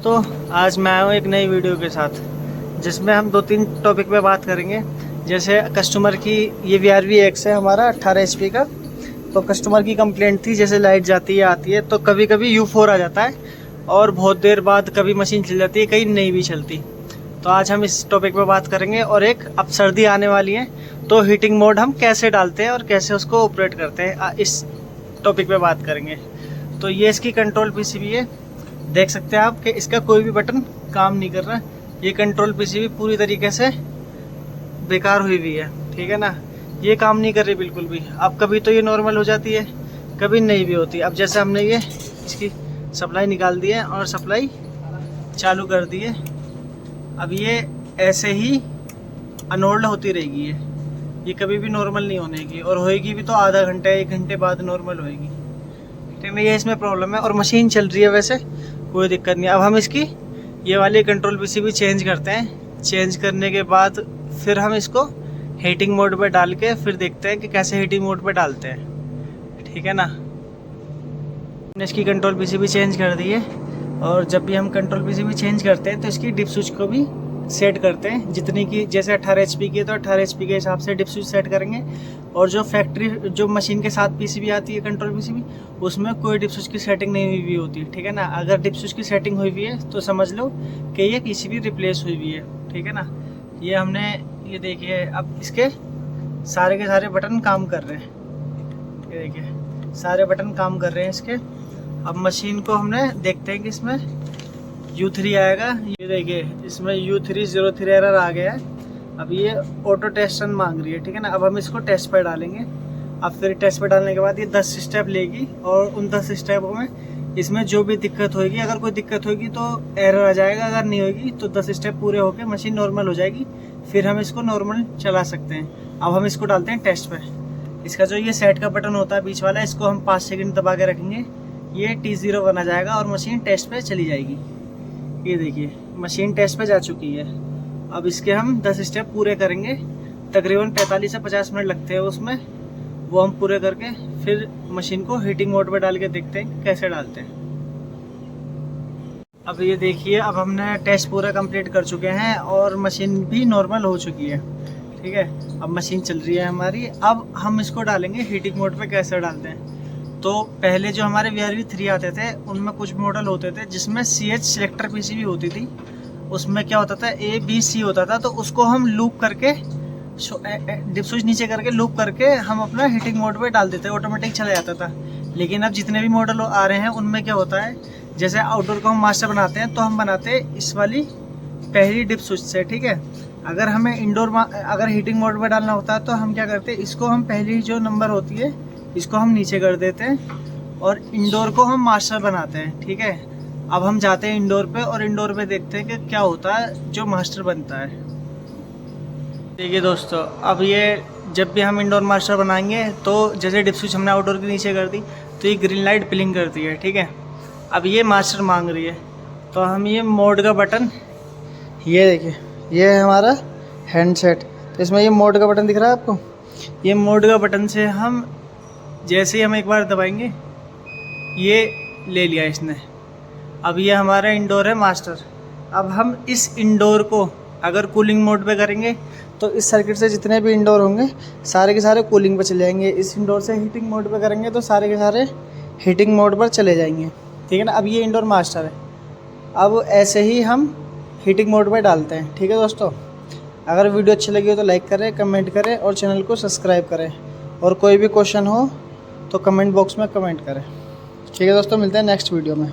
दोस्तों, आज मैं आया हूँ एक नई वीडियो के साथ जिसमें हम 2-3 टॉपिक पे बात करेंगे। जैसे कस्टमर की ये VRV-X है हमारा 18 HP का। तो कस्टमर की कंप्लेंट थी, जैसे लाइट जाती है आती है तो कभी कभी U4 आ जाता है और बहुत देर बाद कभी मशीन चल जाती है, कहीं नहीं भी चलती। तो आज हम इस टॉपिक पे बात करेंगे। और एक अब सर्दी आने वाली है तो हीटिंग मोड हम कैसे डालते हैं और कैसे उसको ऑपरेट करते हैं, इस टॉपिक पे बात करेंगे। तो ये इसकी कंट्रोल PCB है, देख सकते हैं आप कि इसका कोई भी बटन काम नहीं कर रहा। ये कंट्रोल PCB पूरी तरीके से बेकार हुई हुई है, ठीक है ना। ये काम नहीं कर रही बिल्कुल भी। अब कभी तो ये नॉर्मल हो जाती है, कभी नहीं भी होती। अब जैसे हमने ये इसकी सप्लाई निकाल दी है और सप्लाई चालू कर दी है, अब ये ऐसे ही अनहोल्ड होती रहेगी। ये कभी भी नॉर्मल नहीं होने की, और होएगी भी तो आधा घंटा 1 घंटे बाद नॉर्मल होएगी। ठीक है, ये इसमें प्रॉब्लम है। और मशीन चल रही है, वैसे कोई दिक्कत नहीं। अब हम इसकी ये वाली कंट्रोल PCB चेंज करते हैं। चेंज करने के बाद फिर हम इसको हीटिंग मोड पे डाल के फिर देखते हैं कि कैसे हीटिंग मोड पे डालते हैं, ठीक है ना। हमने इसकी कंट्रोल PCB चेंज कर दी है, और जब भी हम कंट्रोल PCB चेंज करते हैं तो इसकी डिप स्विच को भी सेट करते हैं। जितनी की जैसे 18 HP की है तो 18 HP के हिसाब से डिप स्विच सेट करेंगे। और जो फैक्ट्री जो मशीन के साथ PCB आती है कंट्रोल PCB, उसमें कोई डिप स्विच की सेटिंग नहीं हुई हुई होती, ठीक है ना। अगर डिप स्विच की सेटिंग हुई हुई है तो समझ लो कि ये PCB रिप्लेस हुई हुई है, ठीक है ना। ये हमने ये देखिए, अब इसके सारे के सारे बटन काम कर रहे हैं। ये देखिए सारे बटन काम कर रहे हैं इसके। अब मशीन को हमने देखते हैं कि इसमें U3 आएगा। ये देखिए इसमें U303 एरर आ गया है। अब ये ऑटो टेस्ट रन मांग रही है, ठीक है ना। अब हम इसको टेस्ट पर डालेंगे। अब फिर टेस्ट पर डालने के बाद ये 10 स्टेप लेगी, और उन 10 स्टेपों में इसमें जो भी दिक्कत होगी, अगर कोई दिक्कत होगी तो एरर आ जाएगा, अगर नहीं होगी तो 10 स्टेप पूरे होकर मशीन नॉर्मल हो जाएगी। फिर हम इसको नॉर्मल चला सकते हैं। अब हम इसको डालते हैं टेस्ट पे। इसका जो ये सेट का बटन होता है बीच वाला, इसको हम 5 सेकंड दबा के रखेंगे। ये T0 बना जाएगा और मशीन टेस्ट पे चली जाएगी। ये देखिए मशीन टेस्ट पे जा चुकी है। अब इसके हम 10 स्टेप पूरे करेंगे। तकरीबन 45 से 50 मिनट लगते हैं उसमें। वो हम पूरे करके फिर मशीन को हीटिंग मोड पे डाल के देखते हैं कैसे डालते हैं। अब ये देखिए, अब हमने टेस्ट पूरा कंप्लीट कर चुके हैं और मशीन भी नॉर्मल हो चुकी है, ठीक है। अब मशीन चल रही है हमारी। अब हम इसको डालेंगे हीटिंग मोड पे। कैसे डालते हैं, तो पहले जो हमारे VRV-3 आते थे उनमें कुछ मॉडल होते थे जिसमें CH सिलेक्टर PCB होती थी। उसमें क्या होता था, A B C होता था, तो उसको हम लूप करके डिप स्विच नीचे करके लूप करके हम अपना हीटिंग मोड पे डाल देते, ऑटोमेटिक चला जाता था। लेकिन अब जितने भी मॉडल आ रहे हैं उनमें क्या होता है, जैसे आउटडोर को हम मास्टर बनाते हैं तो हम बनाते हैं इस वाली पहली डिप स्विच से, ठीक है। अगर हमें इंडोर अगर हीटिंग मोड पे डालना होता है तो हम क्या करते हैं, इसको हम पहली जो नंबर होती है इसको हम नीचे कर देते हैं और इंडोर को हम मास्टर बनाते हैं, ठीक है। अब हम जाते हैं इंडोर पे और इंडोर पे देखते हैं कि क्या होता है जो मास्टर बनता है। देखिए दोस्तों, अब ये जब भी हम इंडोर मास्टर बनाएंगे तो जैसे डिप स्विच हमने आउटडोर के नीचे कर दी तो ये ग्रीन लाइट ब्लिंक करती है, ठीक है। अब ये मास्टर मांग रही है तो हम ये मोड का बटन, ये देखिए ये है हमारा हैंडसेट। तो इसमें ये मोड का बटन दिख रहा है आपको। ये मोड का बटन से हम जैसे ही हम एक बार दबाएंगे, ये ले लिया इसने। अब ये हमारा इंडोर है मास्टर। अब हम इस इंडोर को अगर कूलिंग मोड पे करेंगे तो इस सर्किट से जितने भी इंडोर होंगे सारे के सारे कूलिंग पे चले जाएंगे। इस इंडोर से हीटिंग मोड पे करेंगे तो सारे के सारे हीटिंग मोड पर चले जाएंगे, ठीक है ना। अब ये इंडोर मास्टर है। अब ऐसे ही हम हीटिंग मोड पे डालते हैं, ठीक है दोस्तों। अगर वीडियो अच्छी लगी हो तो लाइक करें, कमेंट करें और चैनल को सब्सक्राइब करें। और कोई भी क्वेश्चन हो तो कमेंट बॉक्स में कमेंट करें, ठीक है दोस्तों। मिलते हैं नेक्स्ट वीडियो में।